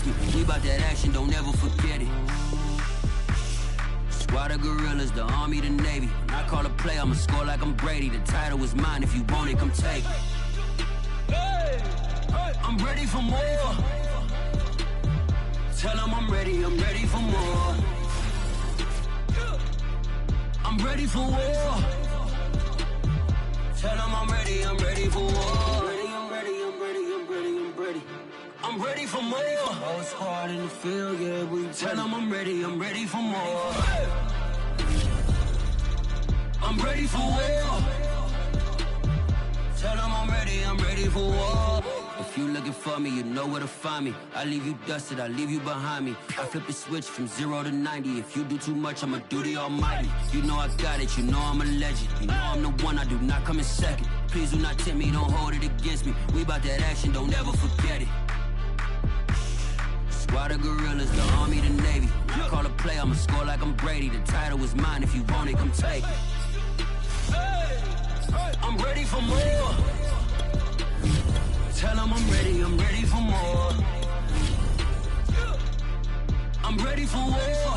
me. We bout that action, don't ever forget it. Squad of gorillas, the Army, the Navy. When I call a play, I'ma score like I'm Brady. The title is mine, if you want it, come take it. I'm ready for more. Tell them I'm ready for more. I'm ready for war. Tell them I'm ready for war. I'm ready for more. Whole squad in the field, yeah, we tell them I'm ready for more. I'm ready for war. Tell them I'm ready for war. If you looking for me, you know where to find me. I leave you dusted, I leave you behind me. I flip the switch from 0 to 90. If you do too much, I'ma do the almighty. You know I got it, you know I'm a legend. You know I'm the one, I do not come in second. Please do not tempt me, don't hold it against me. We bout that action, don't ever forget it. Squad of gorillas, the Army, the Navy. When I call a play, I'ma score like I'm Brady. The title is mine, if you want it, come take it. I'm ready for more. Tell them I'm ready for more. I'm ready for war.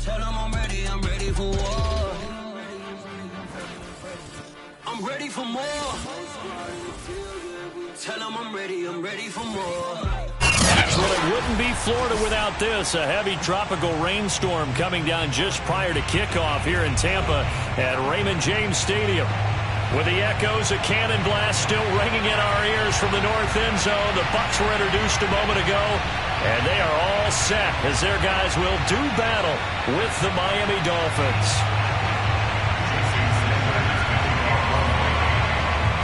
Tell them I'm ready for war. I'm ready for more. Tell them I'm ready for more. Well, it wouldn't be Florida without this. A heavy tropical rainstorm coming down just prior to kickoff here in Tampa at Raymond James Stadium. With the echoes of cannon blast still ringing in our ears from the north end zone. The Bucs were introduced a moment ago, and they are all set as their guys will do battle with the Miami Dolphins.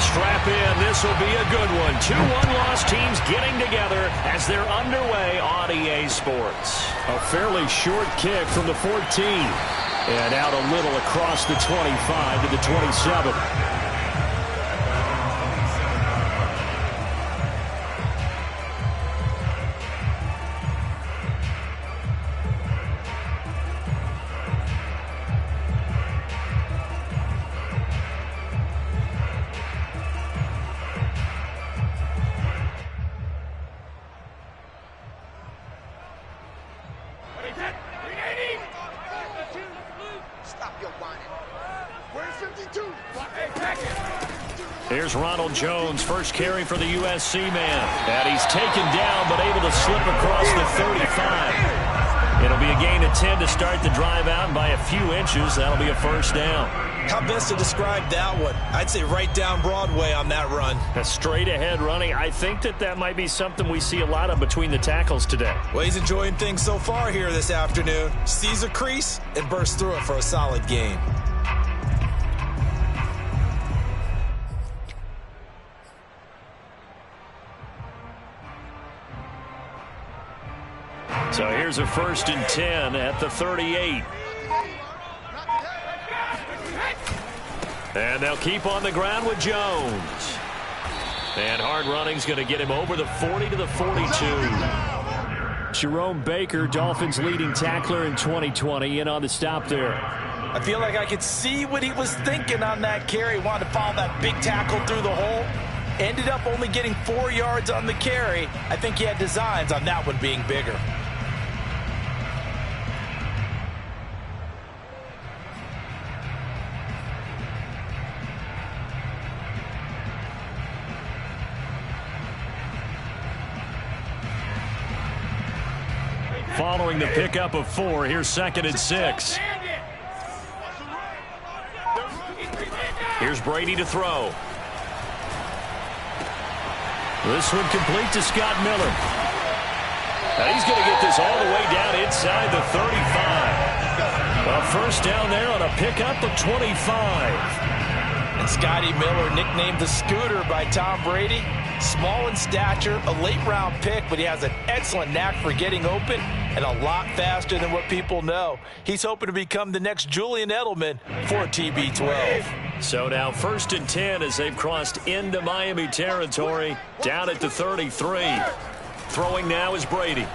Strap in, this will be a good one. 2 one-loss teams getting together as they're underway on EA Sports. A fairly short kick from the 14. And out a little across the 25 to the 27. Here's Ronald Jones, first carry for the USC man. And he's taken down, but able to slip across the 35. It'll be a gain of 10 to start the drive out, and by a few inches, that'll be a first down. How best to describe that one? I'd say right down Broadway on that run. A straight ahead running. I think that might be something we see a lot of between the tackles today. Well, he's enjoying things so far here this afternoon. Sees a crease and bursts through it for a solid gain. So here's a 1st and 10 at the 38. And they'll keep on the ground with Jones. And hard running's going to get him over the 40 to the 42. Jerome Baker, Dolphins leading tackler in 2020, in on the stop there. I feel like I could see what he was thinking on that carry. Wanted to follow that big tackle through the hole. Ended up only getting 4 yards on the carry. I think he had designs on that one being bigger. Following the pickup of 4, here's 2nd and 6. Here's Brady to throw. This one complete to Scott Miller. Now he's going to get this all the way down inside the 35. A first down there on a pickup of 25. And Scotty Miller, nicknamed the Scooter by Tom Brady. Small in stature, a late-round pick, but he has an excellent knack for getting open and a lot faster than what people know. He's hoping to become the next Julian Edelman for TB12. So now 1st and 10 as they've crossed into Miami territory, down at the 33. Throwing now is Brady.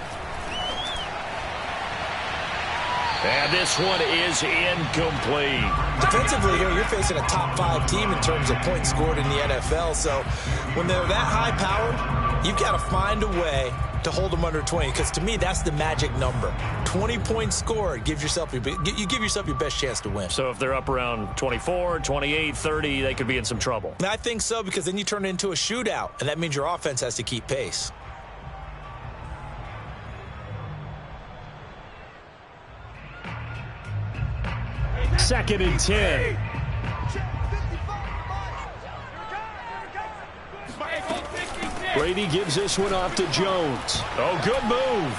And this one is incomplete. Defensively here, you're facing a top 5 team in terms of points scored in the NFL. So when they're that high-powered, You've got to find a way to hold them under 20, because to me, that's the magic number. 20 points scored, you give yourself your best chance to win. So if they're up around 24, 28, 30, they could be in some trouble. I think so, because then you turn it into a shootout, and that means your offense has to keep pace. Second and 10. Brady gives this one off to Jones. Oh, good move.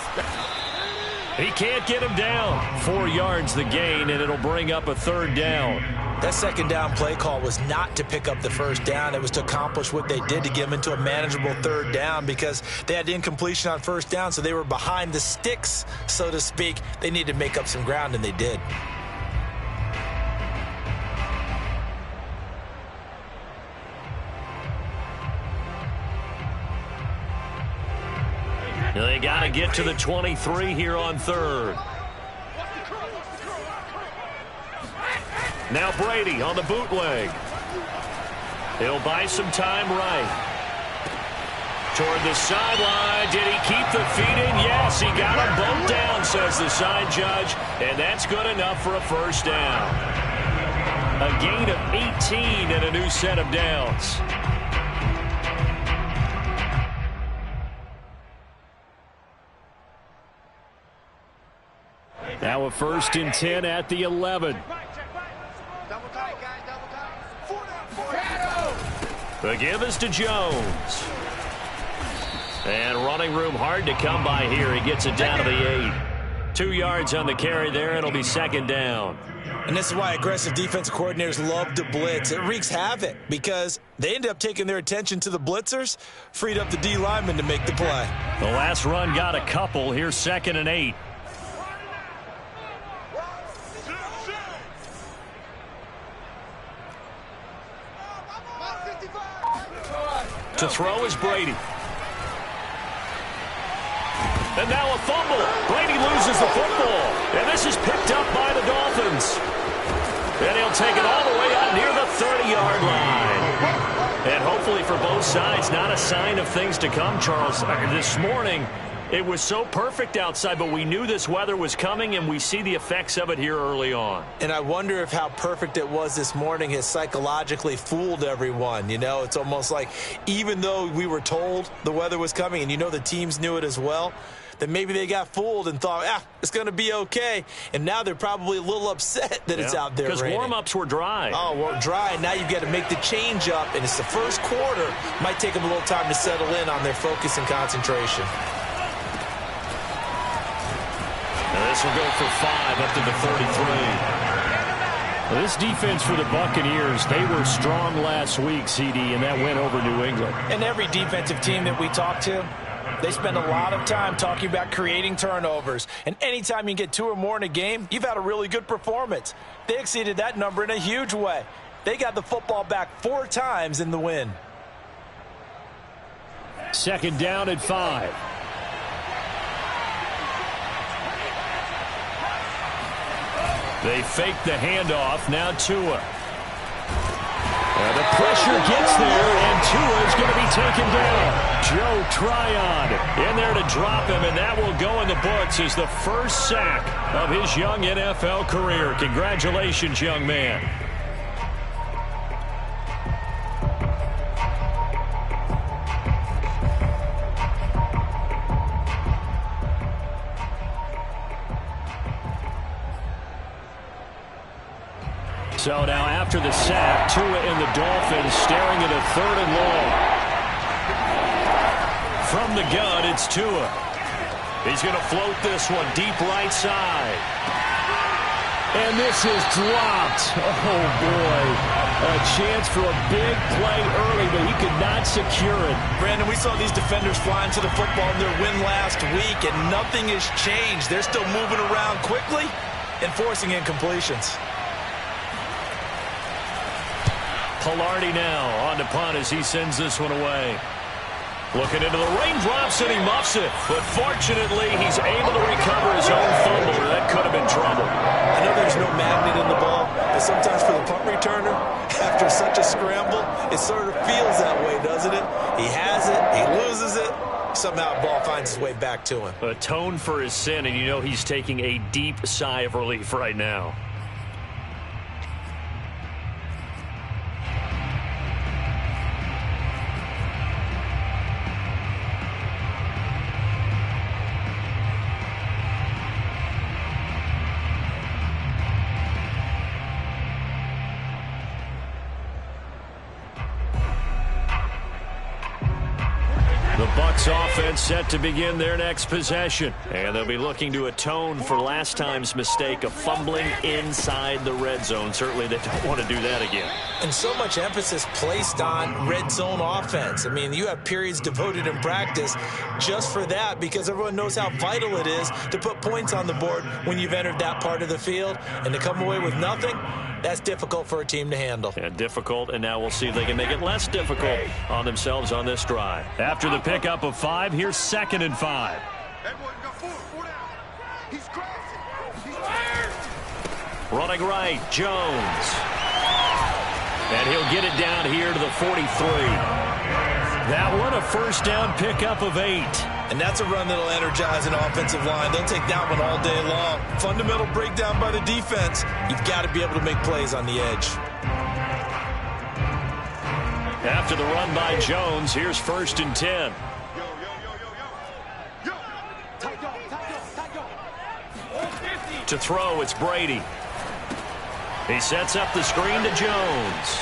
He can't get him down. 4 yards the gain, and it'll bring up a third down. That second down play call was not to pick up the first down. It was to accomplish what they did, to get them into a manageable third down, because they had incompletion on first down, so they were behind the sticks, so to speak. They needed to make up some ground, and they did. They got to get to the 23 here on third. Now Brady on the bootleg. He'll buy some time right. Toward the sideline. Did he keep the feet in? Yes, he got them both down, says the side judge. And that's good enough for a first down. A gain of 18 and a new set of downs. Now a first and 10 at the 11. The give is to Jones. And running room hard to come by here. He gets it down to the 8. 2 yards on the carry there. It'll be second down. And this is why aggressive defensive coordinators love to blitz. It wreaks havoc because they ended up taking their attention to the blitzers, freed up the D lineman to make the play. The last run got a couple. Here's second and 8. To throw is Brady. And now a fumble. Brady loses the football. And this is picked up by the Dolphins. And he'll take it all the way out near the 30-yard line. And hopefully for both sides, not a sign of things to come, Charles. This morning, it was so perfect outside, but we knew this weather was coming, and we see the effects of it here early on. And I wonder if how perfect it was this morning has psychologically fooled everyone. You know, it's almost like even though we were told the weather was coming, and you know the teams knew it as well, that maybe they got fooled and thought, it's going to be okay. And now they're probably a little upset that it's out there raining. Because warm-ups were dry. Oh, well, dry. Now you've got to make the change up, and it's the first quarter. Might take them a little time to settle in on their focus and concentration. Now this will go for 5 up to the 33. Well, this defense for the Buccaneers, they were strong last week, CD, and that went over New England. And every defensive team that we talk to, they spend a lot of time talking about creating turnovers. And anytime you get 2 or more in a game, you've had a really good performance. They exceeded that number in a huge way. They got the football back 4 times in the win. Second down at 5. They fake the handoff. Now Tua. The pressure gets there, and Tua is going to be taken down. Joe Tryon in there to drop him, and that will go in the books as the first sack of his young NFL career. Congratulations, young man. So now after the sack, Tua and the Dolphins staring at a 3rd and long. From the gun, it's Tua. He's going to float this one deep right side. And this is dropped. Oh, boy. A chance for a big play early, but he could not secure it. Brandon, we saw these defenders flying to the football in their win last week, and nothing has changed. They're still moving around quickly and forcing incompletions. Pilardi now on to punt as he sends this one away. Looking into the raindrops, and he muffs it. But fortunately, he's able to recover his own fumble, or that could have been trouble. I know there's no magnet in the ball, but sometimes for the punt returner, after such a scramble, it sort of feels that way, doesn't it? He has it, he loses it, somehow the ball finds its way back to him. Atone for his sin, and you know he's taking a deep sigh of relief right now. The Bucs offense set to begin their next possession. And they'll be looking to atone for last time's mistake of fumbling inside the red zone. Certainly they don't want to do that again. And so much emphasis placed on red zone offense. I mean, you have periods devoted in practice just for that because everyone knows how vital it is to put points on the board when you've entered that part of the field. And to come away with nothing, that's difficult for a team to handle. And difficult, and now we'll see if they can make it less difficult on themselves on this drive. After the pickup of 5, here's 2nd and 5. Running right, Jones. And he'll get it down here to the 43. That one, a first down pickup of 8. And that's a run that'll energize an offensive line. They'll take that one all day long. Fundamental breakdown by the defense. You've got to be able to make plays on the edge. After the run by Jones, here's 1st and 10. To throw, it's Brady. He sets up the screen to Jones.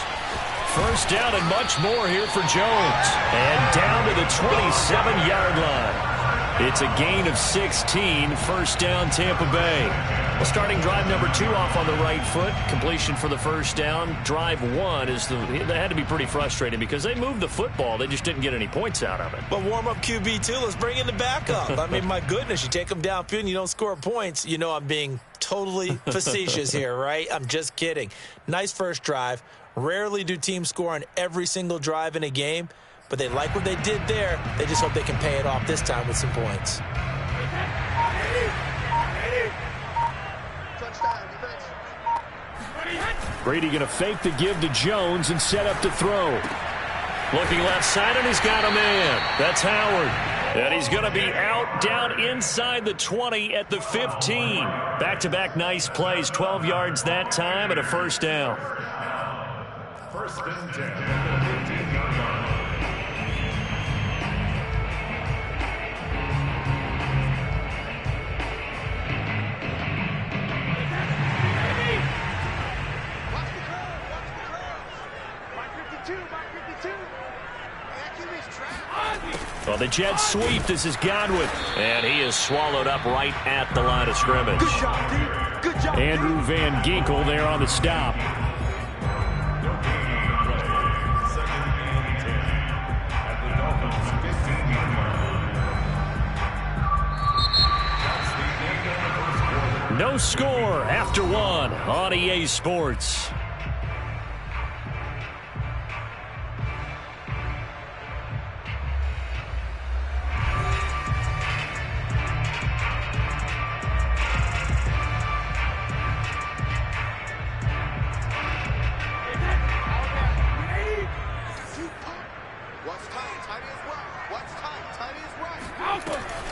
First down and much more here for Jones. And down to the 27-yard line. It's a gain of 16, first down Tampa Bay. Well, starting drive number 2 off on the right foot. Completion for the first down. Drive 1 that had to be pretty frustrating because they moved the football. They just didn't get any points out of it. But warm-up QB, too. Let's bring in the backup. I mean, my goodness, you take them downfield and you don't score points. You know I'm being totally facetious here, right? I'm just kidding. Nice first drive. Rarely do teams score on every single drive in a game, but they like what they did there. They just hope they can pay it off this time with some points. Brady going to fake the give to Jones and set up to throw. Looking left side, and he's got a man. That's Howard. And he's going to be out down inside the 20 at the 15. Back-to-back nice plays, 12 yards that time and a first down. First and 10 at the 15-yard line. Well, the Jets sweep. This is Godwin. And he is swallowed up right at the line of scrimmage. Good job, D. Good job. Andrew Van Ginkel there on the stop. No score after 1 on EA Sports.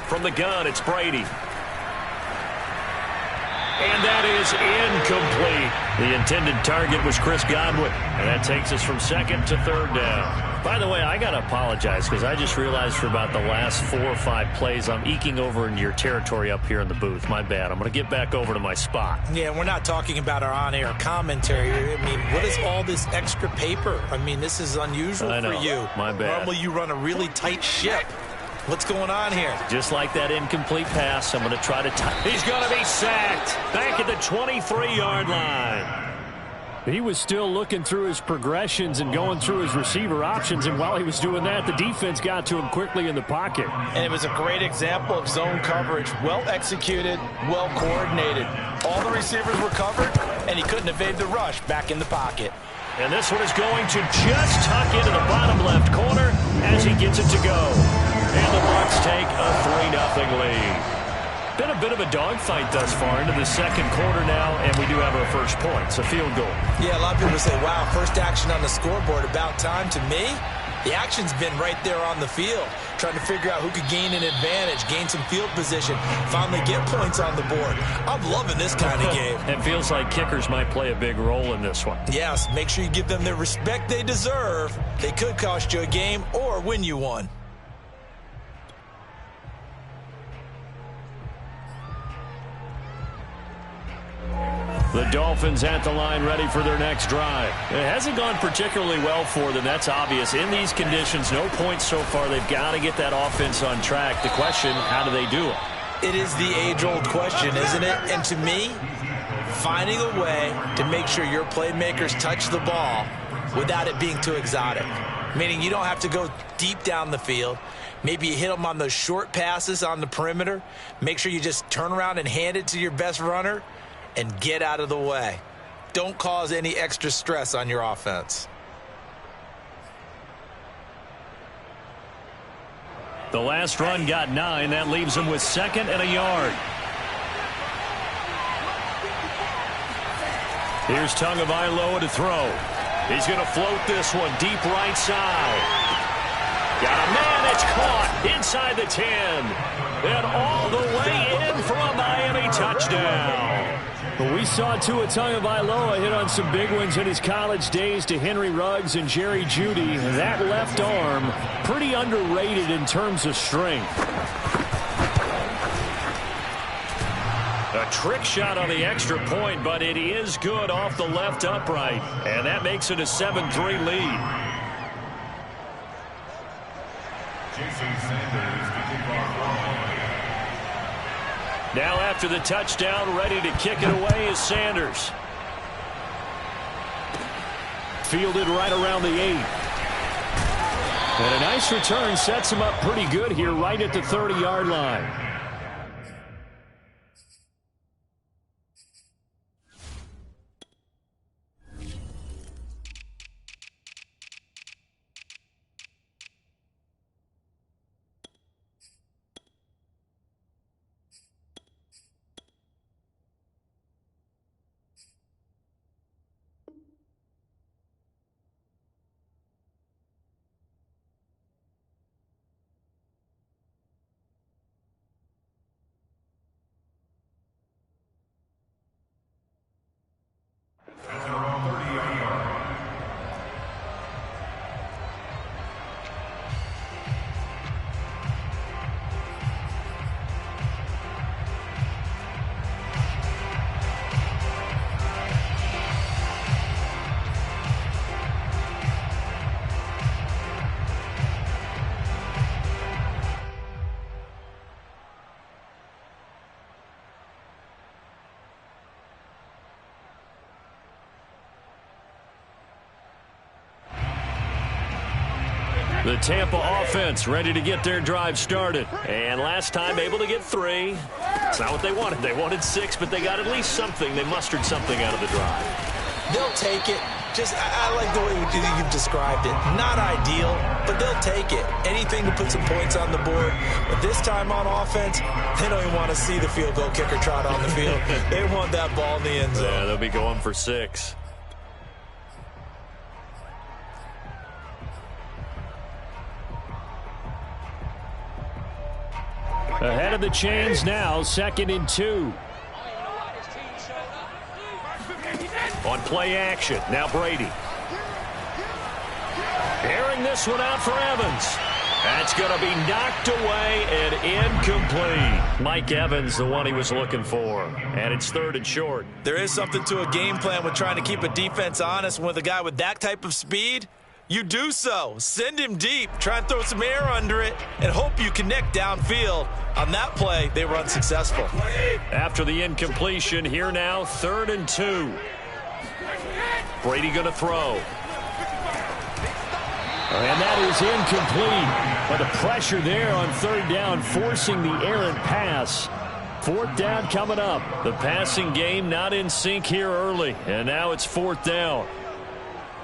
From the gun, it's Brady. And that is incomplete. The intended target was Chris Godwin. And that takes us from 2nd to 3rd down. By the way, I got to apologize because I just realized for about the last 4 or 5 plays, I'm eking over into your territory up here in the booth. My bad. I'm going to get back over to my spot. Yeah, we're not talking about our on-air commentary. I mean, what is all this extra paper? I mean, this is unusual for you. My bad. Normally you run a really tight ship. What's going on here? Just like that incomplete pass, I'm going to try to He's going to be sacked back at the 23-yard line. He was still looking through his progressions and going through his receiver options, and while he was doing that, the defense got to him quickly in the pocket. And it was a great example of zone coverage. Well executed, well coordinated. All the receivers were covered, and he couldn't evade the rush back in the pocket. And this one is going to just tuck into the bottom left corner as he gets it to go. And the Bucks take a 3-0 lead. Been a bit of a dogfight thus far into the second quarter now, and we do have our first points, a field goal. Yeah, a lot of people say, wow, first action on the scoreboard, about time. To me, the action's been right there on the field, trying to figure out who could gain an advantage, gain some field position, finally get points on the board. I'm loving this kind of game. It feels like kickers might play a big role in this one. Yes, make sure you give them the respect they deserve. They could cost you a game or win you one. The Dolphins at the line ready for their next drive. It hasn't gone particularly well for them. That's obvious. In these conditions, no points so far. They've got to get that offense on track. The question, how do they do it? It is the age-old question, isn't it? And to me, finding a way to make sure your playmakers touch the ball without it being too exotic. Meaning you don't have to go deep down the field. Maybe you hit them on those short passes on the perimeter. Make sure you just turn around and hand it to your best runner and get out of the way. Don't cause any extra stress on your offense. The last run got 9. That leaves him with 2nd and a yard. Here's Tagovailoa to throw. He's going to float this one deep right side. Got a man. It's caught inside the 10. And all the way in for a Miami touchdown. Well, we saw Tua Tagovailoa hit on some big ones in his college days to Henry Ruggs and Jerry Jeudy. That left arm, pretty underrated in terms of strength. A trick shot on the extra point, but it is good off the left upright. And that makes it a 7-3 lead. Now after the touchdown, ready to kick it away is Sanders. Fielded right around the 8. And a nice return sets him up pretty good here right at the 30-yard line. The Tampa offense ready to get their drive started. And last time able to get 3. It's not what they wanted. They wanted 6, but they got at least something. They mustered something out of the drive. They'll take it. I like the way you've described it. Not ideal, but they'll take it. Anything to put some points on the board. But this time on offense, they don't even want to see the field goal kicker trot on the field. They want that ball in the end zone. Yeah, they'll be going for 6. Ahead of the chains now, 2nd and 2. On play action, now Brady. Airing this one out for Evans. That's going to be knocked away and incomplete. Mike Evans, the one he was looking for. And it's 3rd and short. There is something to a game plan with trying to keep a defense honest. With a guy with that type of speed, you do so. Send him deep. Try and throw some air under it and hope you connect downfield. On that play, they were unsuccessful. After the incompletion, here now, 3rd and 2. Brady going to throw. And that is incomplete. But the pressure there on 3rd down, forcing the errant pass. 4th down coming up. The passing game not in sync here early. And now it's 4th down.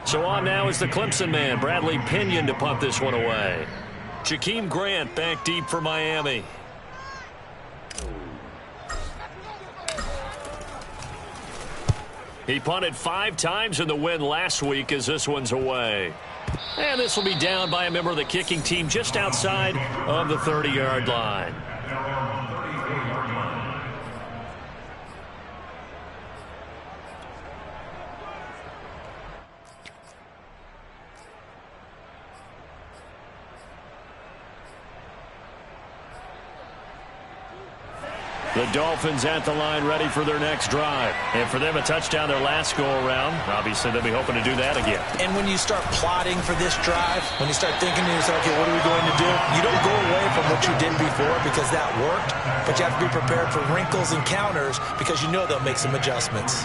So on now is the Clemson man, Bradley Pinion, to punt this one away. Jakeem Grant back deep for Miami. He punted 5 times in the win last week as this one's away. And this will be down by a member of the kicking team just outside of the 30-yard line. The Dolphins at the line ready for their next drive. And for them, a touchdown their last go-around. Obviously, they'll be hoping to do that again. And when you start plotting for this drive, when you start thinking to yourself, okay, what are we going to do? You don't go away from what you did before because that worked, but you have to be prepared for wrinkles and counters because you know they'll make some adjustments.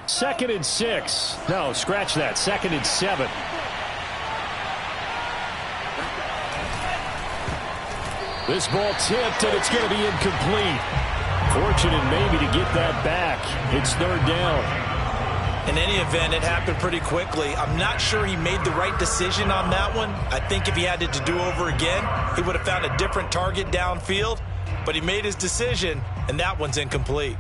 Second and 6. No, scratch that. Second and 7. This ball tipped, and it's going to be incomplete. Fortunate maybe to get that back. It's third down. In any event, it happened pretty quickly. I'm not sure he made the right decision on that one. I think if he had it to do over again, he would have found a different target downfield. But he made his decision, and that one's incomplete.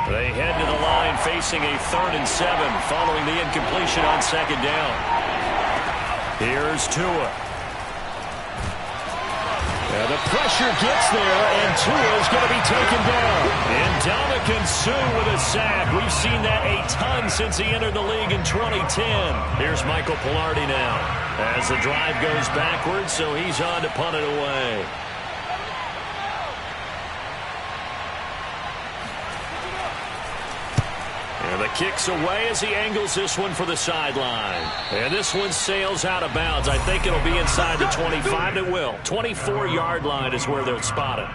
They head to the line facing a 3rd and 7 following the incompletion on second down. Here's Tua. And the pressure gets there, and Tua is going to be taken down. And Ndamukong Suh with a sack. We've seen that a ton since he entered the league in 2010. Here's Michael Pilardi now as the drive goes backwards, so he's on to punt it away. And the kick's away as he angles this one for the sideline. And this one sails out of bounds. I think it'll be inside the 25. It will. 24-yard line is where they'll spot it.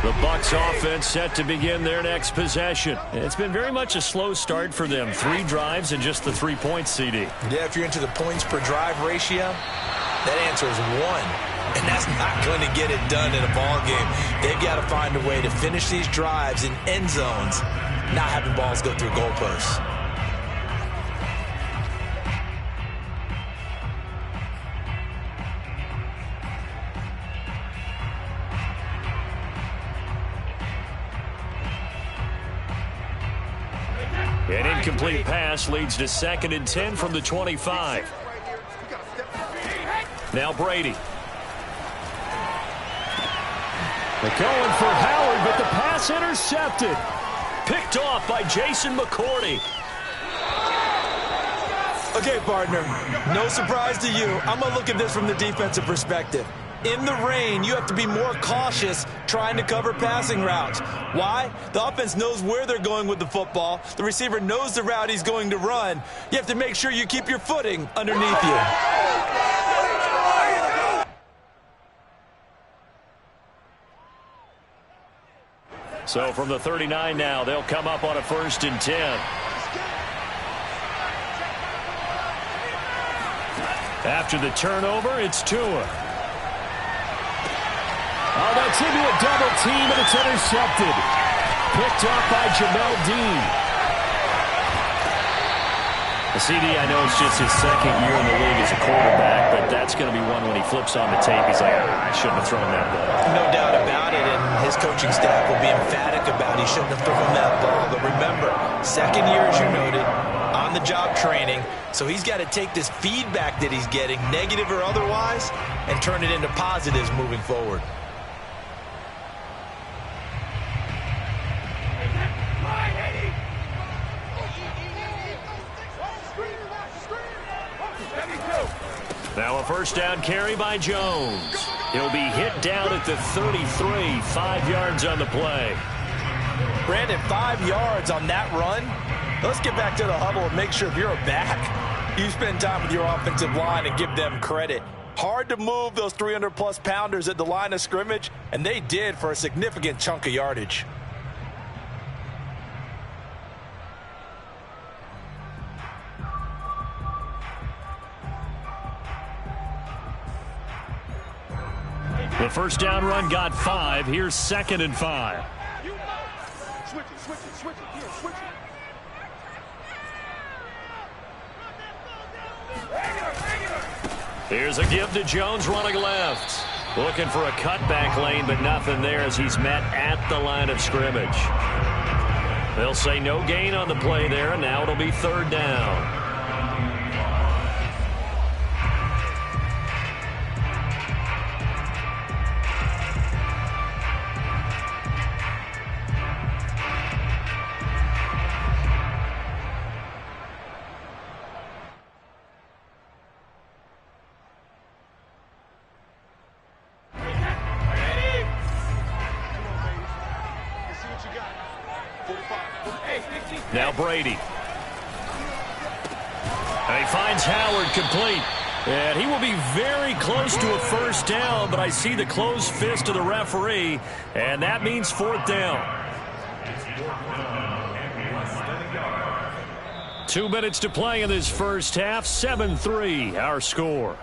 The Bucs offense set to begin their next possession. It's been very much a slow start for them. 3 drives and just the 3 points, CD. Yeah, if you're into the points per drive ratio, that answer is 1. And that's not going to get it done in a ball game. They've got to find a way to finish these drives in end zones, not having balls go through goalposts. An incomplete pass leads to 2nd and 10 from the 25. Now Brady. They're going for Howard, but the pass intercepted. Picked off by Jason McCourty. Okay, partner, no surprise to you. I'm going to look at this from the defensive perspective. In the rain, you have to be more cautious trying to cover passing routes. Why? The offense knows where they're going with the football. The receiver knows the route he's going to run. You have to make sure you keep your footing underneath you. So from the 39 now, they'll come up on a 1st and 10. After the turnover, it's Tua. Oh, that's into a double team, and it's intercepted. Picked off by Jamel Dean. The CD, I know it's just his 2nd year in the league as a quarterback, but that's going to be one when he flips on the tape. He's like, I shouldn't have thrown that ball. No doubt about it, and his coaching staff will be emphatic about he shouldn't have thrown that ball. But remember, 2nd year, as you noted, on-the-job training, so he's got to take this feedback that he's getting, negative or otherwise, and turn it into positives moving forward. Now a first down carry by Jones. He'll be hit down at the 33, 5 yards on the play. Brandon, 5 yards on that run. Let's get back to the huddle and make sure if you're a back, you spend time with your offensive line and give them credit. Hard to move those 300-plus pounders at the line of scrimmage, and they did for a significant chunk of yardage. The first down run got 5. Here's 2nd and 5. Switch it. Here, switch it. Here's a give to Jones running left. Looking for a cutback lane, but nothing there as he's met at the line of scrimmage. They'll say no gain on the play there, and now it'll be 3rd down. Now Brady. And he finds Howard complete. And he will be very close to a first down, but I see the closed fist of the referee, and that means 4th down. 2 minutes to play in this first half. 7-3 our score.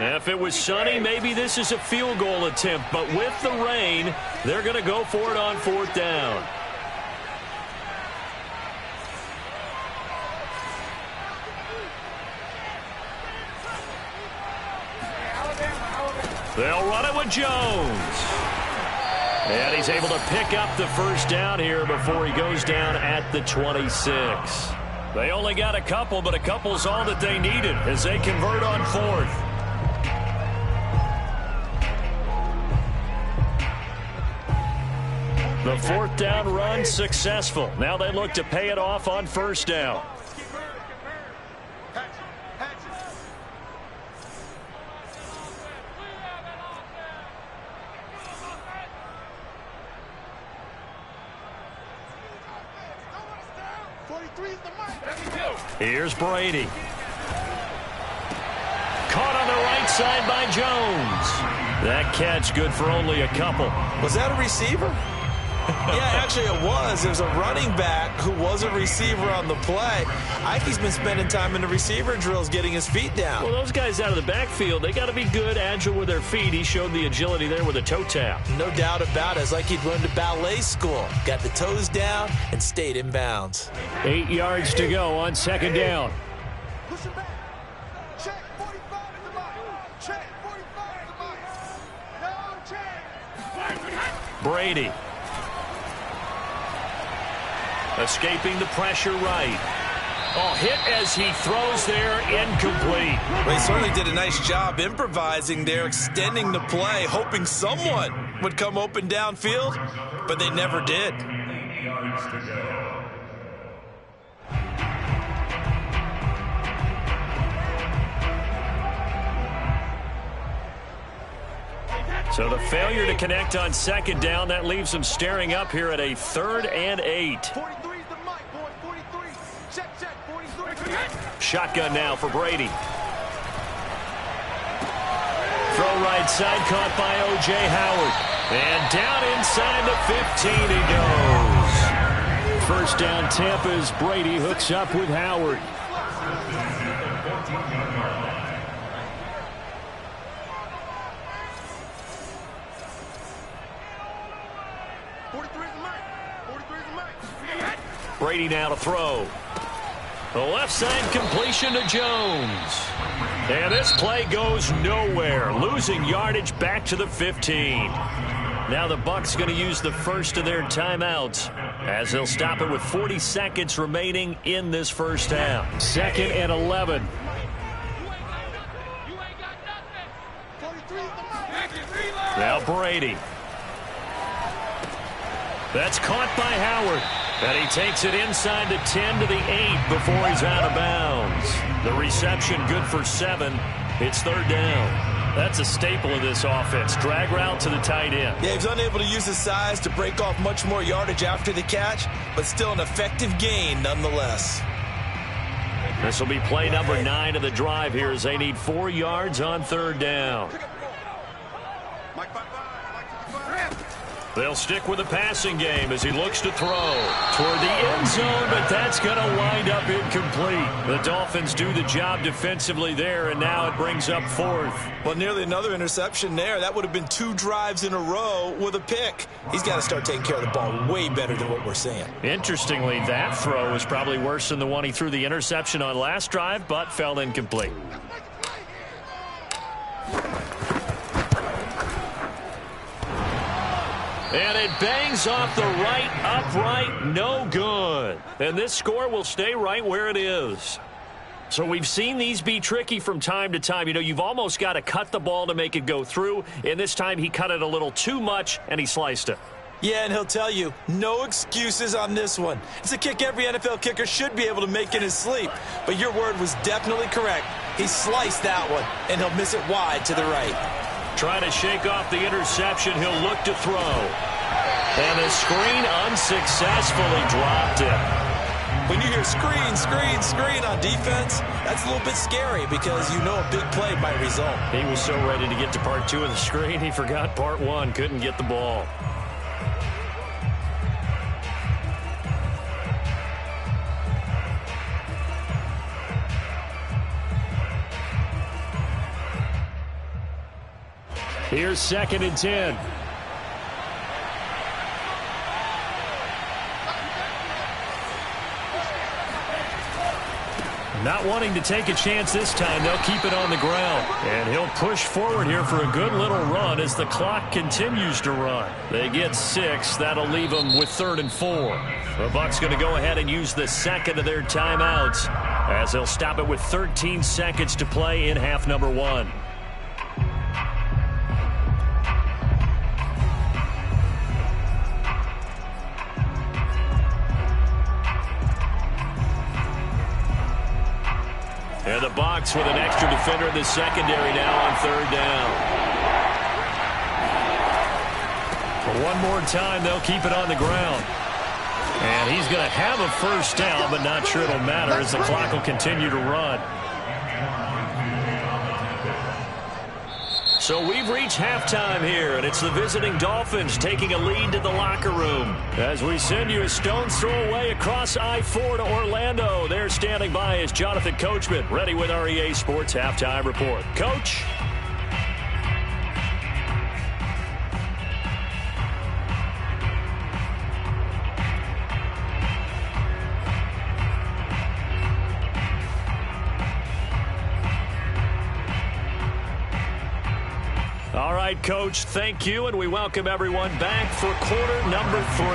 If it was sunny, maybe this is a field goal attempt, but with the rain, they're going to go for it on 4th down. They'll run it with Jones. And he's able to pick up the first down here before he goes down at the 26. They only got a couple, but a couple's all that they needed as they convert on 4th. The 4th down run successful. Now they look to pay it off on 1st down. Here's Brady. Caught on the right side by Jones. That catch good for only a couple. Was that a receiver? Yeah, actually it was. There's a running back who was a receiver on the play. Ikey's been spending time in the receiver drills getting his feet down. Well, those guys out of the backfield, they got to be good, agile with their feet. He showed the agility there with a toe tap. No doubt about it. It's like he'd run to ballet school. Got the toes down and stayed in bounds. 8 yards to go on 2nd down. Push him back. Check 45 in the box. Check 45 in the box. No check. Brady. Escaping the pressure right. Oh, hit as he throws there, incomplete. Well, he certainly did a nice job improvising there, extending the play, hoping someone would come open downfield, but they never did. 8 yards to go. So the failure to connect on 2nd down, that leaves them staring up here at a 3rd and 8. 43 is the mic, boy. 43. Check, 43. Shotgun now for Brady. Throw right side, caught by O.J. Howard. And down inside the 15 he goes. First down Tampa as Brady hooks up with Howard. Brady now to throw. The left side completion to Jones. And this play goes nowhere. Losing yardage back to the 15. Now the Bucs going to use the first of their timeouts. as they'll stop it with 40 seconds remaining in this first half. 2nd and 11. Now Brady. That's caught by Howard. And he takes it inside the 10 to the 8 before he's out of bounds. The reception good for 7. It's 3rd down. That's a staple of this offense. Drag route to the tight end. Yeah, he's unable to use his size to break off much more yardage after the catch, but still an effective gain nonetheless. This will be play number 9 of the drive here as they need 4 yards on 3rd down. They'll stick with the passing game as he looks to throw toward the end zone, but that's going to wind up incomplete. The Dolphins do the job defensively there, and now it brings up 4th. Well, nearly another interception there. That would have been 2 drives in a row with a pick. He's got to start taking care of the ball way better than what we're seeing. Interestingly, that throw was probably worse than the one he threw the interception on last drive, but fell incomplete. And it bangs off the right upright, no good. And this score will stay right where it is. So we've seen these be tricky from time to time. You know, you've almost got to cut the ball to make it go through. And this time he cut it a little too much, and he sliced it. Yeah, and he'll tell you, no excuses on this one. It's a kick every NFL kicker should be able to make in his sleep. But your word was definitely correct. He sliced that one, and he'll miss it wide to the right. Trying to shake off the interception. He'll look to throw. And the screen unsuccessfully dropped it. When you hear screen, screen, screen on defense, that's a little bit scary because you know a big play might result. He was so ready to get to part 2 of the screen, he forgot part 1. Couldn't get the ball. Here's 2nd and 10. Not wanting to take a chance this time, they'll keep it on the ground. And he'll push forward here for a good little run as the clock continues to run. They get 6. That'll leave them with 3rd and 4. The Bucs going to go ahead and use the 2nd of their timeouts as they'll stop it with 13 seconds to play in half number 1. And the Bucs with an extra defender in the secondary now on 3rd down. For one more time, they'll keep it on the ground. And he's going to have a first down, but not sure it'll matter as the clock will continue to run. So we've reached halftime here, and it's the visiting Dolphins taking a lead to the locker room. As we send you a stone's throw away across I-4 to Orlando. There standing by is Jonathan Coachman, ready with our EA Sports Halftime Report. Coach? All right, Coach, thank you, and we welcome everyone back for quarter number 3.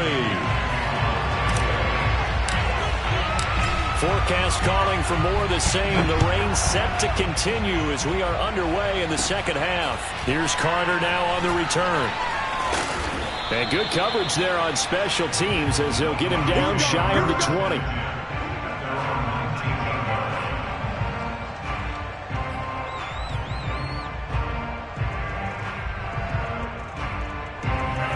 Forecast calling for more of the same. The rain set to continue as we are underway in the second half. Here's Carter now on the return. And good coverage there on special teams as they'll get him down shy of the 20.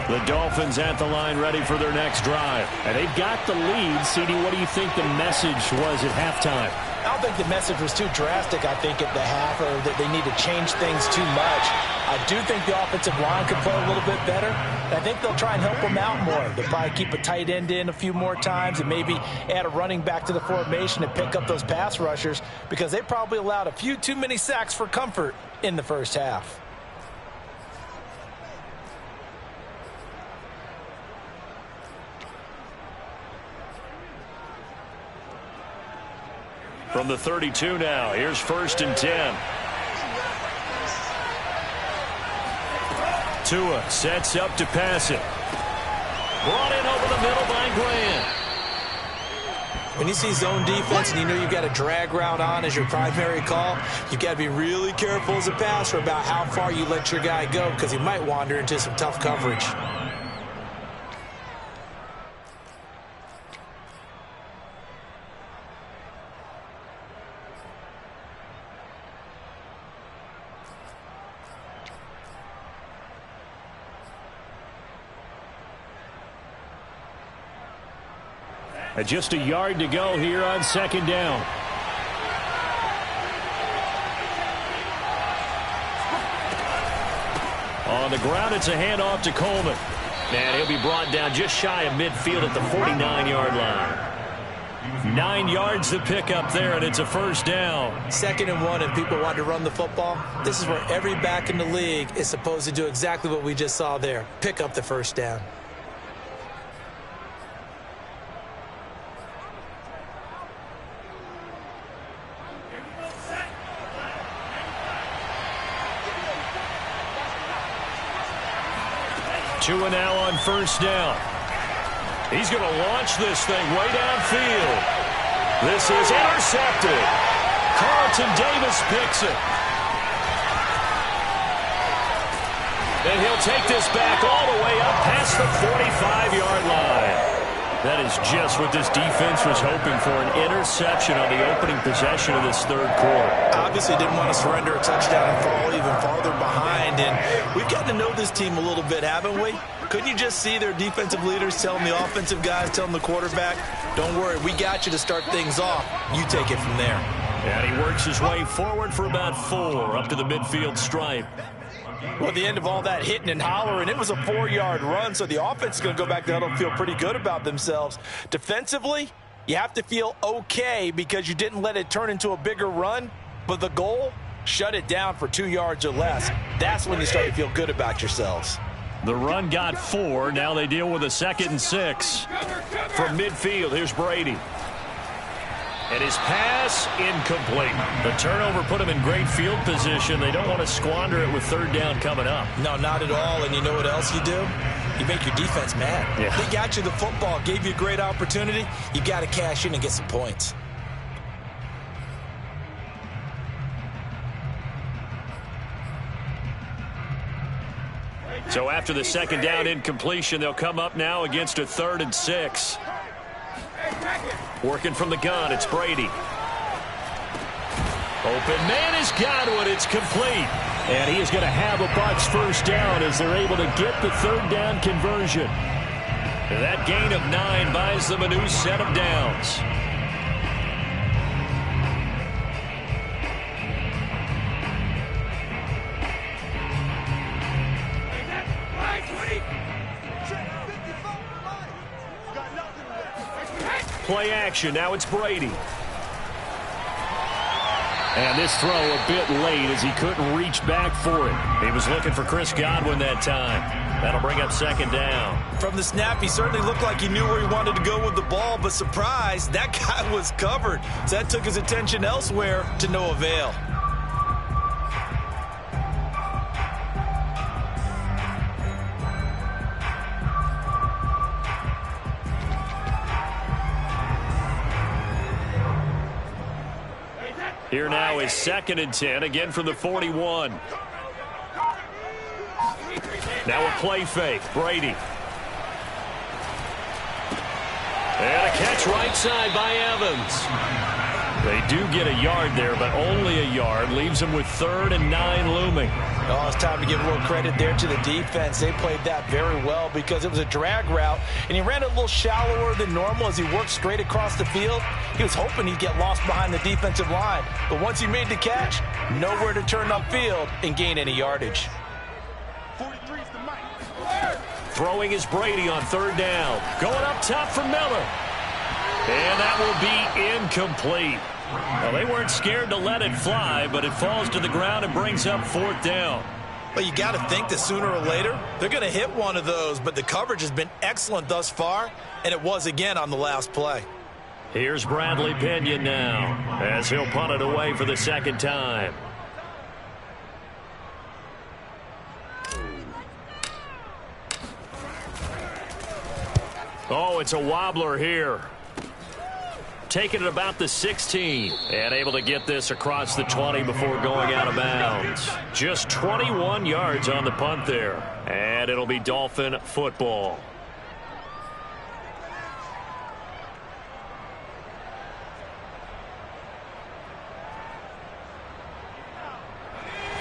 The Dolphins at the line ready for their next drive. And they've got the lead. CD, what do you think the message was at halftime? I don't think the message was too drastic, I think, at the half, or that they need to change things too much. I do think the offensive line could play a little bit better. I think they'll try and help them out more. They'll probably keep a tight end in a few more times and maybe add a running back to the formation and pick up those pass rushers because they probably allowed a few too many sacks for comfort in the first half. From the 32 now, here's 1st and 10. Tua sets up to pass it. Brought in over the middle by Grant. When you see zone defense and you know you've got a drag route on as your primary call, you've got to be really careful as a passer about how far you let your guy go because he might wander into some tough coverage. Just a yard to go here on second down. On the ground, it's a handoff to Coleman. And he'll be brought down just shy of midfield at the 49-yard line. 9 yards to pick up there, and it's a first down. 2nd and 1, and people want to run the football. This is where every back in the league is supposed to do exactly what we just saw there. Pick up the first down. Two and now on first down. He's going to launch this thing way downfield. This is intercepted. Carlton Davis picks it. And he'll take this back all the way up past the 45-yard line. That is just what this defense was hoping for, an interception on the opening possession of this third quarter. Obviously didn't want to surrender a touchdown and fall even farther behind. And we've gotten to know this team a little bit, haven't we? Couldn't you just see their defensive leaders telling the offensive guys, telling the quarterback, don't worry, we got you to start things off. You take it from there. And he works his way forward for about 4 up to the midfield stripe. Well, at the end of all that hitting and hollering, it was a 4-yard run, so the offense is going to go back there and feel pretty good about themselves. Defensively, you have to feel okay because you didn't let it turn into a bigger run, but the goal, shut it down for 2 yards or less. That's when you start to feel good about yourselves. The run got 4. Now they deal with a 2nd and 6. From midfield, here's Brady. And his pass incomplete. The turnover put him in great field position. They don't want to squander it with third down coming up. No, not at all. And you know what else you do? You make your defense mad. Yeah. They got you the football, gave you a great opportunity. You got to cash in and get some points. So after the 2nd down incompletion, they'll come up now against a 3rd and 6. Working from the gun, it's Brady. Open man has got one. It's complete. And he is going to have a Bucs first down as they're able to get the 3rd down conversion. And that gain of 9 buys them a new set of downs. Play action. Now it's Brady. And this throw a bit late as he couldn't reach back for it. He was looking for Chris Godwin that time. That'll bring up 2nd down. From the snap, he certainly looked like he knew where he wanted to go with the ball, but surprise, that guy was covered. So that took his attention elsewhere to no avail. Here now is 2nd and 10, again from the 41. Now a play fake, Brady. And a catch right side by Evans. They do get a yard there, but only a yard. Leaves them with 3rd and 9 looming. Oh, it's time to give a little credit there to the defense. They played that very well because it was a drag route, and he ran a little shallower than normal as he worked straight across the field. He was hoping he'd get lost behind the defensive line, but once he made the catch, nowhere to turn upfield and gain any yardage. 43's the mic. Throwing is Brady on 3rd down. Going up top for Miller. And that will be incomplete. Well, they weren't scared to let it fly, but it falls to the ground and brings up 4th down. But you got to think that sooner or later, they're going to hit one of those, but the coverage has been excellent thus far, and it was again on the last play. Here's Bradley Pinion now as he'll punt it away for the 2nd time. Oh, it's a wobbler here. Taking it about the 16 and able to get this across the 20 before going out of bounds. Just 21 yards on the punt there, and it'll be Dolphin football.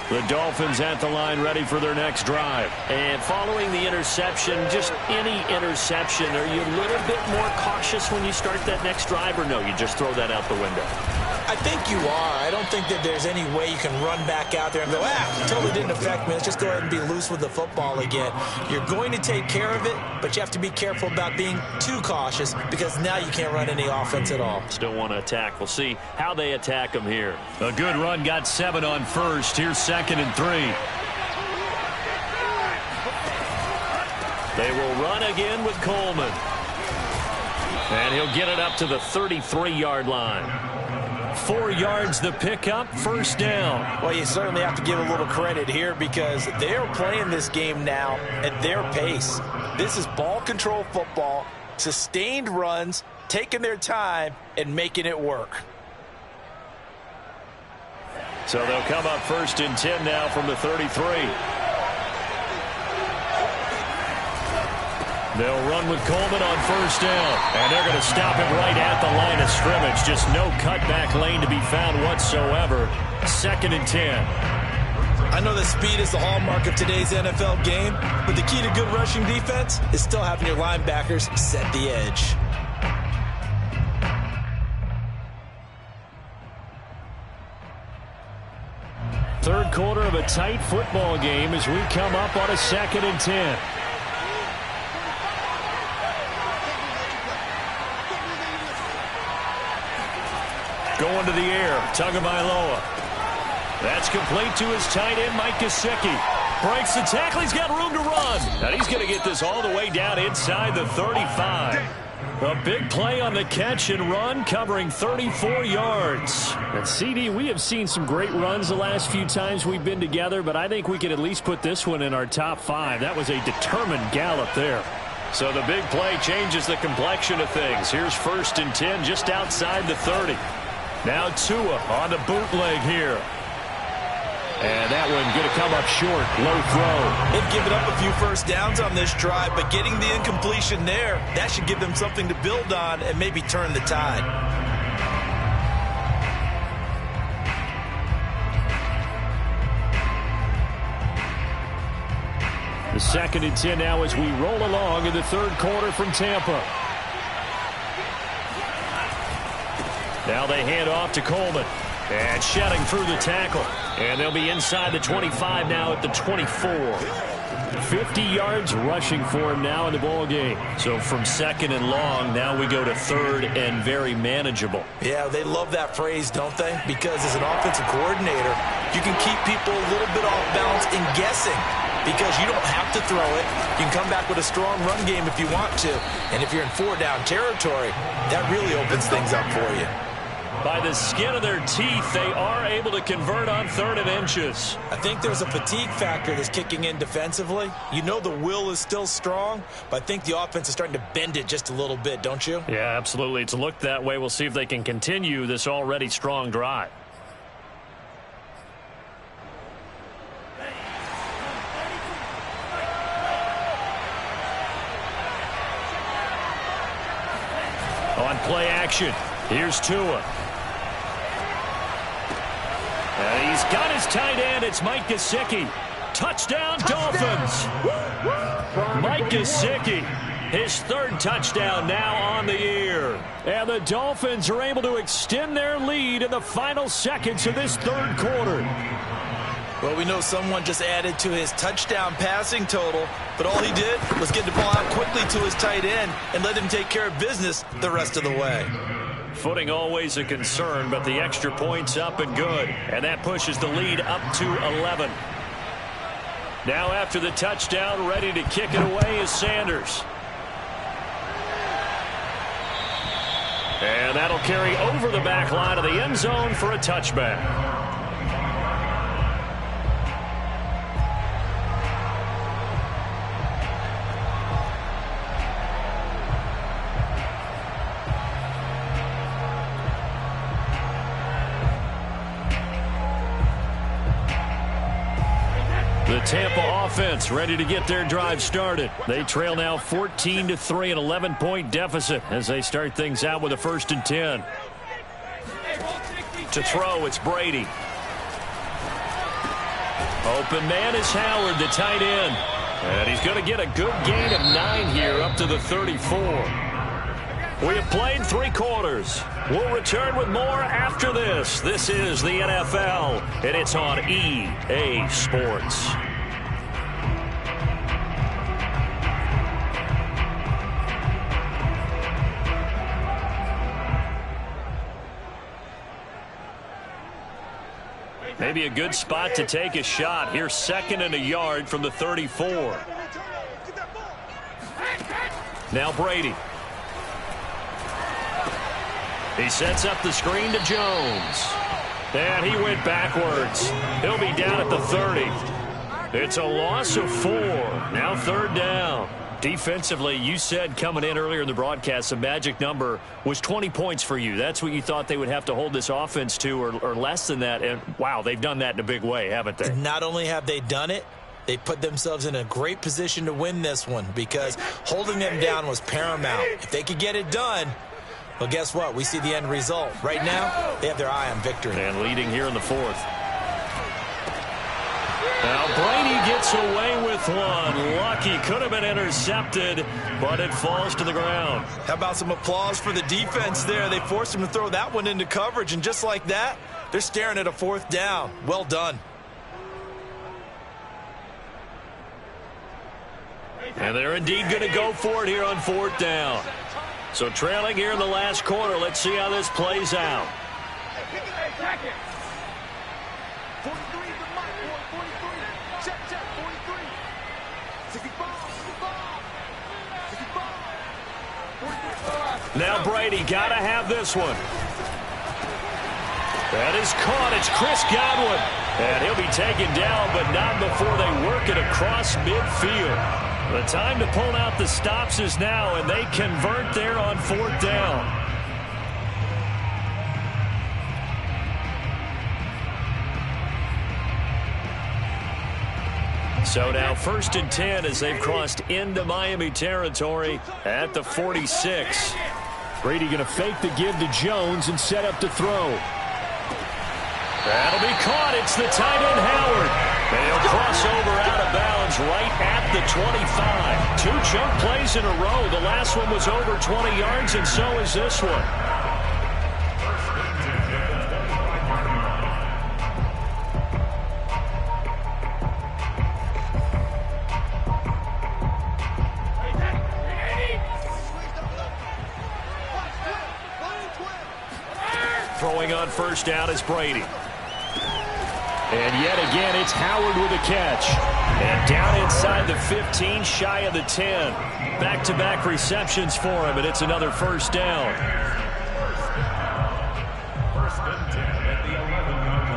The Dolphins at the line ready for their next drive. And following the interception, just any interception, are you a little bit more cautious when you start that next drive, or no, you just throw that out the window? I think you are. I don't think that there's any way you can run back out there and go, totally didn't affect me. Let's just go ahead and be loose with the football again. You're going to take care of it, but you have to be careful about being too cautious because now you can't run any offense at all. Still want to attack. We'll see how they attack them here. A good run, got 7 on first. Here's 2nd and 3. They will run again with Coleman. And he'll get it up to the 33-yard line. 4 yards the pickup, first down. Well, you certainly have to give a little credit here because they're playing this game now at their pace. This is ball control football, sustained runs, taking their time, and making it work. So they'll come up 1st and 10 now from the 33. They'll run with Coleman on 1st down. And they're going to stop him right at the line of scrimmage. Just no cutback lane to be found whatsoever. 2nd and 10. I know that speed is the hallmark of today's NFL game, but the key to good rushing defense is still having your linebackers set the edge. Third quarter of a tight football game as we come up on a 2nd and 10. Going to the air, Tagovailoa. That's complete to his tight end, Mike Gesicki. Breaks the tackle, he's got room to run. And he's going to get this all the way down inside the 35. A big play on the catch and run, covering 34 yards. And CD, we have seen some great runs the last few times we've been together, but I think we could at least put this one in our top 5. That was a determined gallop there. So the big play changes the complexion of things. Here's 1st and 10 just outside the 30. Now Tua on the bootleg here. And that one going to come up short. Low throw. They've given up a few first downs on this drive, but getting the incompletion there, that should give them something to build on and maybe turn the tide. The 2nd and 10 now as we roll along in the third quarter from Tampa. Now they hand off to Coleman. And shedding through the tackle. And they'll be inside the 25 now at the 24. 50 yards rushing for him now in the ball game. So from 2nd and long, now we go to 3rd and very manageable. Yeah, they love that phrase, don't they? Because as an offensive coordinator, you can keep people a little bit off balance and guessing. Because you don't have to throw it. You can come back with a strong run game if you want to. And if you're in 4-down territory, that really opens things up for you. By the skin of their teeth, they are able to convert on 3rd and inches. I think there's a fatigue factor that's kicking in defensively. You know the will is still strong, but I think the offense is starting to bend it just a little bit, don't you? Yeah, absolutely. It's looked that way. We'll see if they can continue this already strong drive. On play action, here's Tua. And he's got his tight end. It's Mike Gesicki. Touchdown, Dolphins. Mike Gesicki, his 3rd touchdown now on the year. And the Dolphins are able to extend their lead in the final seconds of this third quarter. Well, we know someone just added to his touchdown passing total, but all he did was get the ball out quickly to his tight end and let him take care of business the rest of the way. Footing always a concern, but the extra point's up and good. And that pushes the lead up to 11. Now after the touchdown, ready to kick it away is Sanders. And that'll carry over the back line of the end zone for a touchback. Tampa offense ready to get their drive started. They trail now 14-3, an 11-point deficit as they start things out with a 1st and 10. To throw, it's Brady. Open man is Howard, the tight end. And he's going to get a good gain of 9 here up to the 34. We have played 3 quarters. We'll return with more after this. This is the NFL, and it's on EA Sports. Maybe a good spot to take a shot. Here's 2nd and a yard from the 34. Now Brady. He sets up the screen to Jones. And he went backwards. He'll be down at the 30. It's a loss of 4. Now 3rd down. Defensively, you said coming in earlier in the broadcast, the magic number was 20 points for you. That's what you thought they would have to hold this offense to, or less than that. And, wow, they've done that in a big way, haven't they? Not only have they done it, they put themselves in a great position to win this one because holding them down was paramount. If they could get it done, well, guess what? We see the end result. Right now, they have their eye on victory. And leading here in the 4th. Now Brady gets away with one. Lucky, could have been intercepted, but it falls to the ground. How about some applause for the defense there? They forced him to throw that one into coverage, and just like that, they're staring at a 4th down. Well done. And they're indeed going to go for it here on 4th down. So trailing here in the last quarter. Let's see how this plays out. Now Brady got to have this one. That is caught. It's Chris Godwin. And he'll be taken down, but not before they work it across midfield. The time to pull out the stops is now, and they convert there on 4th down. So now 1st and 10 as they've crossed into Miami territory at the 46. Brady going to fake the give to Jones and set up to throw. That'll be caught. It's the tight end Howard. And he'll cross over out of bounds right at the 25. 2 chunk plays in a row. The last one was over 20 yards, and so is this one. Throwing on 1st down is Brady. And yet again, it's Howard with a catch. And down inside the 15, shy of the 10. Back-to-back receptions for him, and it's another 1st down. 1st and 10 at the 11-yard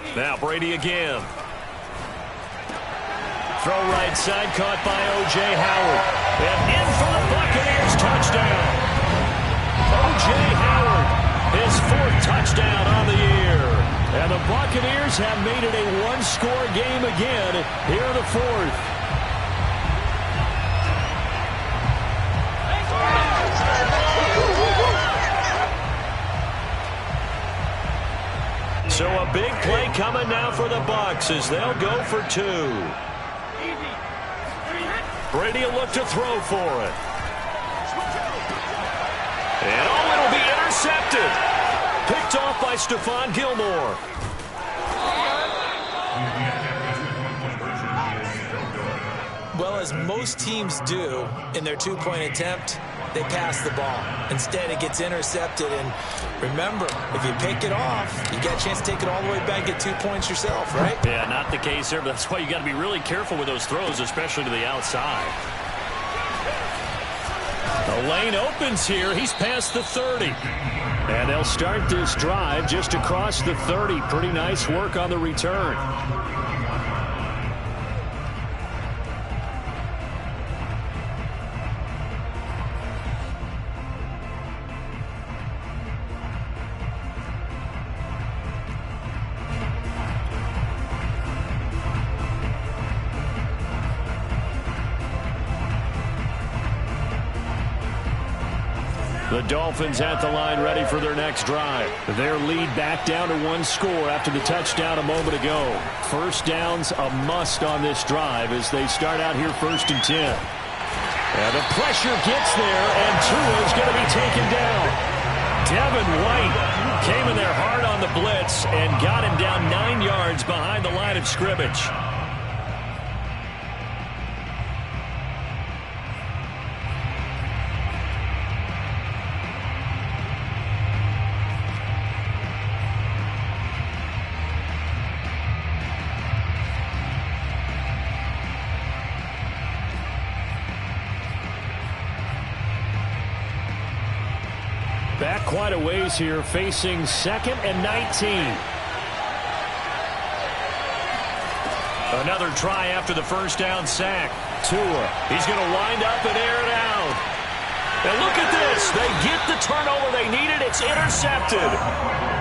line. Now Brady again. Throw right side, caught by O.J. Howard. And in for the Buccaneers, touchdown. O.J. Howard, his 4th touchdown on the year. And the Buccaneers have made it a 1-score game again here in the 4th. So a big play coming now for the Bucs as they'll go for 2. Brady will look to throw for it. And it'll be intercepted. Picked off by Stephon Gilmore. Well, as most teams do in their 2-point attempt, they pass the ball. Instead, it gets intercepted. And remember, if you pick it off, you got a chance to take it all the way back, get 2 points yourself, right? Yeah, not the case here, but that's why you got to be really careful with those throws, especially to the outside. The lane opens here. He's past the 30. And they'll start this drive just across the 30. Pretty nice work on the return. The Dolphins at the line ready for their next drive. Their lead back down to 1 score after the touchdown a moment ago. First down's a must on this drive as they start out here 1st and 10. And the pressure gets there, and Tua's going to be taken down. Devin White came in there hard on the blitz and got him down 9 yards behind the line of scrimmage. Back quite a ways here, facing 2nd and 19. Another try after the first down sack. Tua, he's going to wind up and air it out. And look at this. They get the turnover they needed. It's intercepted.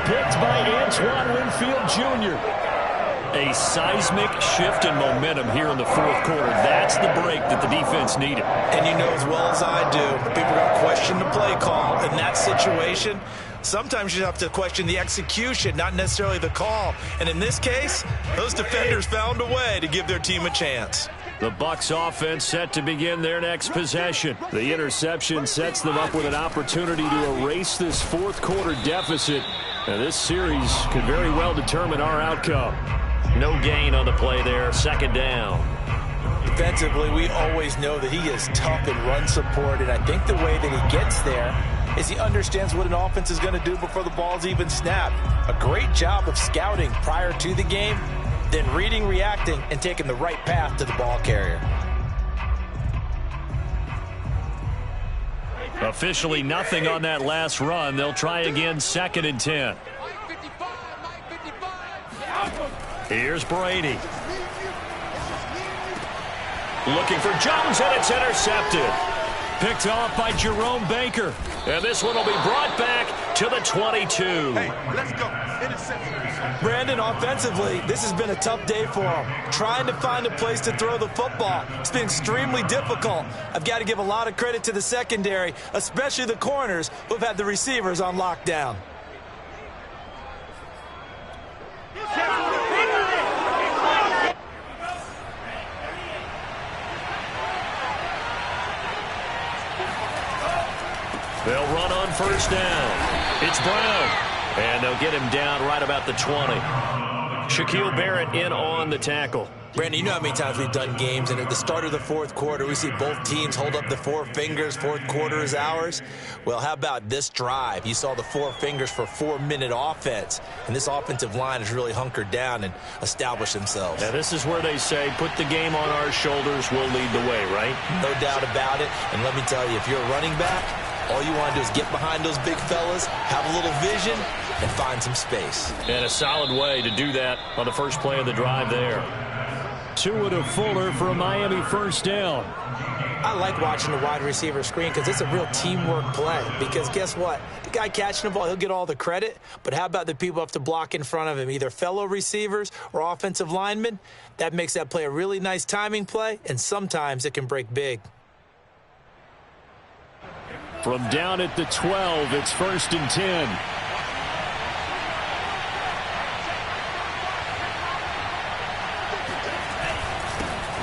Picked by Antoine Winfield Jr. A seismic shift in momentum here in the 4th quarter. That's the break that the defense needed. And you know as well as I do, people are going to question the play call in that situation. Sometimes you have to question the execution, not necessarily the call. And in this case, those defenders found a way to give their team a chance. The Bucs offense set to begin their next possession. The interception sets them up with an opportunity to erase this 4th quarter deficit. And this series could very well determine our outcome. No gain on the play there, 2nd down. Defensively, we always know that he is tough in run support, and I think the way that he gets there is he understands what an offense is going to do before the ball's even snapped. A great job of scouting prior to the game, then reading, reacting, and taking the right path to the ball carrier. Officially nothing on that last run. They'll try again, 2nd and 10. Here's Brady. Looking for Jones, and it's intercepted. Picked off by Jerome Baker. And this one will be brought back to the 22. Hey, let's go. Interception. Brandon, offensively, this has been a tough day for him. Trying to find a place to throw the football. It's been extremely difficult. I've got to give a lot of credit to the secondary, especially the corners who have had the receivers on lockdown. They'll run on 1st down. It's Brown. And they'll get him down right about the 20. Shaquille Barrett in on the tackle. Brandon, you know how many times we've done games, and at the start of the 4th quarter, we see both teams hold up the 4 fingers, 4th quarter is ours. Well, how about this drive? You saw the 4 fingers for 4-minute offense, and this offensive line has really hunkered down and established themselves. Now, this is where they say, put the game on our shoulders, we'll lead the way, right? No doubt about it, and let me tell you, if you're a running back, all you want to do is get behind those big fellas, have a little vision, and find some space. And a solid way to do that on the first play of the drive there. Tua to Fuller for a Miami 1st down. I like watching the wide receiver screen because it's a real teamwork play. Because guess what? The guy catching the ball, he'll get all the credit. But how about the people who have to block in front of him, either fellow receivers or offensive linemen? That makes that play a really nice timing play, and sometimes it can break big. From down at the 12, it's 1st and 10.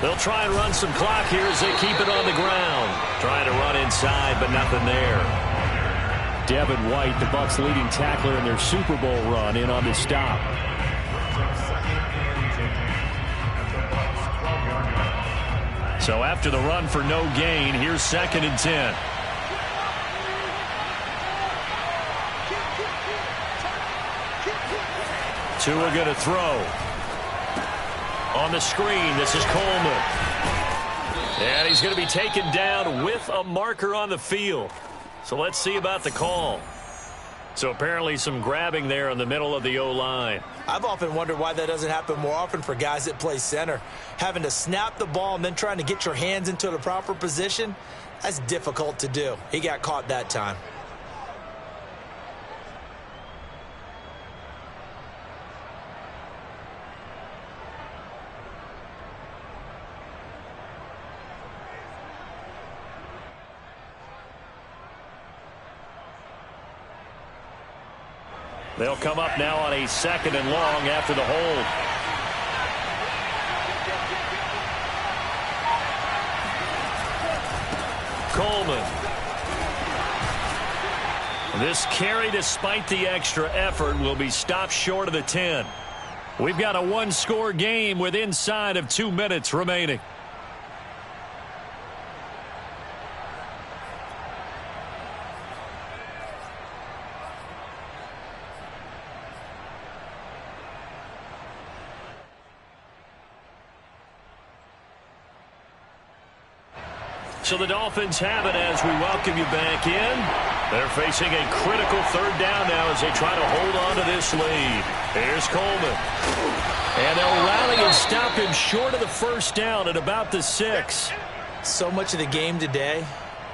They'll try and run some clock here as they keep it on the ground. Trying to run inside, but nothing there. Devin White, the Bucs' leading tackler in their Super Bowl run, in on the stop. So after the run for no gain, here's 2nd and 10. Tua going to throw. On the screen, this is Coleman. And he's going to be taken down with a marker on the field. So let's see about the call. So apparently some grabbing there in the middle of the O-line. I've often wondered why that doesn't happen more often for guys that play center. Having to snap the ball and then trying to get your hands into the proper position, that's difficult to do. He got caught that time. They'll come up now on a 2nd and long after the hold. Coleman. This carry, despite the extra effort, will be stopped short of the 10. We've got a one-score game with inside of 2 minutes remaining. So the Dolphins have it as we welcome you back in. They're facing a critical 3rd down now as they try to hold on to this lead. Here's Coleman. And they'll rally and stop him short of the 1st down at about the 6. So much of the game today,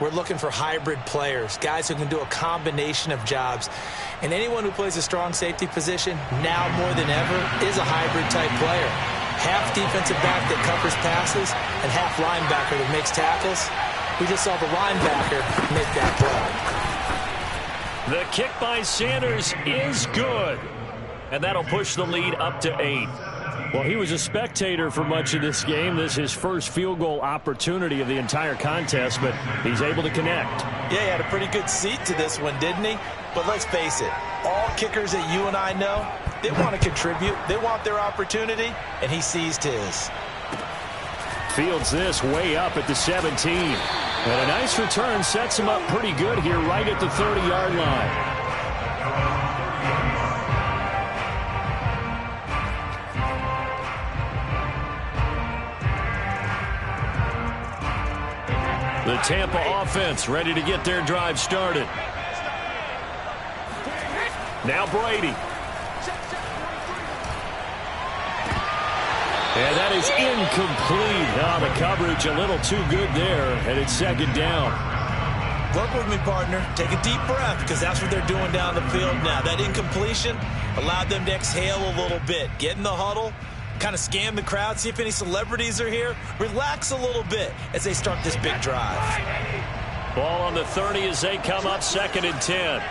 we're looking for hybrid players, guys who can do a combination of jobs. And anyone who plays a strong safety position, now more than ever, is a hybrid-type player. Half defensive back that covers passes and half linebacker that makes tackles. We just saw the linebacker make that play. The kick by Sanders is good. And that'll push the lead up to 8. Well, he was a spectator for much of this game. This is his first field goal opportunity of the entire contest, but he's able to connect. Yeah, he had a pretty good seat to this one, didn't he? But let's face it, all kickers that you and I know, they want to contribute. They want their opportunity, and he seized his. Fields this way up at the 17. And a nice return sets him up pretty good here right at the 30-yard line. The Tampa offense ready to get their drive started. Now Brady. And that is incomplete. Oh, the coverage a little too good there, and it's 2nd down. Work with me, partner. Take a deep breath, because that's what they're doing down the field now. That incompletion allowed them to exhale a little bit. Get in the huddle, kind of scan the crowd, see if any celebrities are here. Relax a little bit as they start this big drive. Ball on the 30 as they come up 2nd and 10.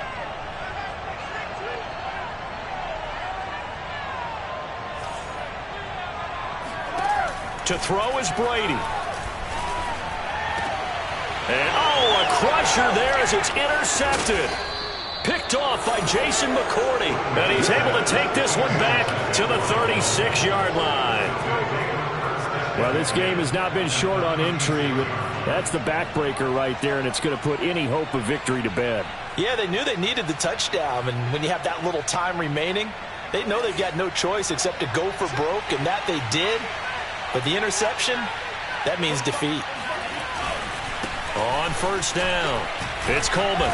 To throw is Brady. And, oh, a crusher there as it's intercepted. Picked off by Jason McCourty. And he's able to take this one back to the 36-yard line. Well, this game has not been short on intrigue. That's the backbreaker right there, and it's going to put any hope of victory to bed. Yeah, they knew they needed the touchdown, and when you have that little time remaining, they know they've got no choice except to go for broke, and that they did. But the interception, that means defeat. On 1st down, it's Coleman.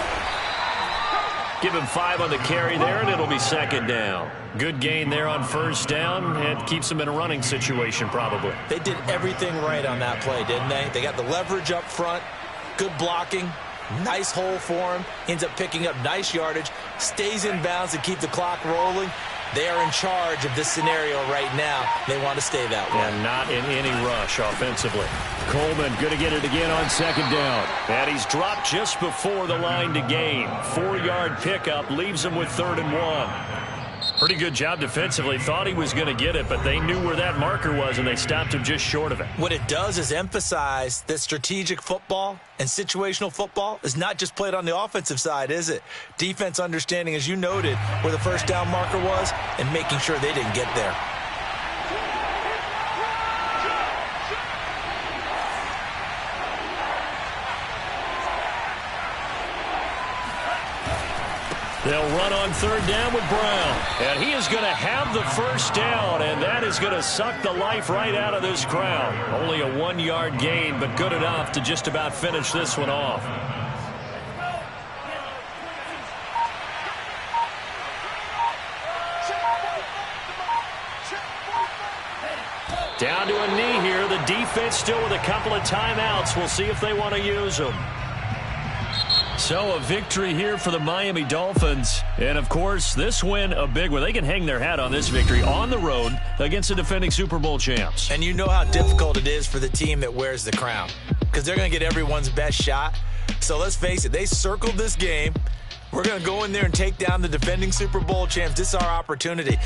Give him 5 on the carry there, and it'll be 2nd down. Good gain there on 1st down. It keeps them in a running situation, probably. They did everything right on that play, didn't they? They got the leverage up front, good blocking, nice hole for him, ends up picking up nice yardage, stays in bounds to keep the clock rolling. They are in charge of this scenario right now. They want to stay that way. And not in any rush offensively. Coleman going to get it again on 2nd down. And he's dropped just before the line to gain. 4-yard pickup leaves him with 3rd and 1. Pretty good job defensively. Thought he was going to get it, but they knew where that marker was, and they stopped him just short of it. What it does is emphasize that strategic football and situational football is not just played on the offensive side, is it? Defense understanding, as you noted, where the 1st down marker was and making sure they didn't get there. They'll run on 3rd down with Brown. And he is going to have the 1st down, and that is going to suck the life right out of this crowd. Only a 1-yard gain, but good enough to just about finish this one off. Down to a knee here. The defense still with a couple of timeouts. We'll see if they want to use them. So a victory here for the Miami Dolphins. And, of course, this win a big one. They can hang their hat on this victory on the road against the defending Super Bowl champs. And you know how difficult it is for the team that wears the crown, because they're going to get everyone's best shot. So let's face it, they circled this game. We're going to go in there and take down the defending Super Bowl champs. This is our opportunity.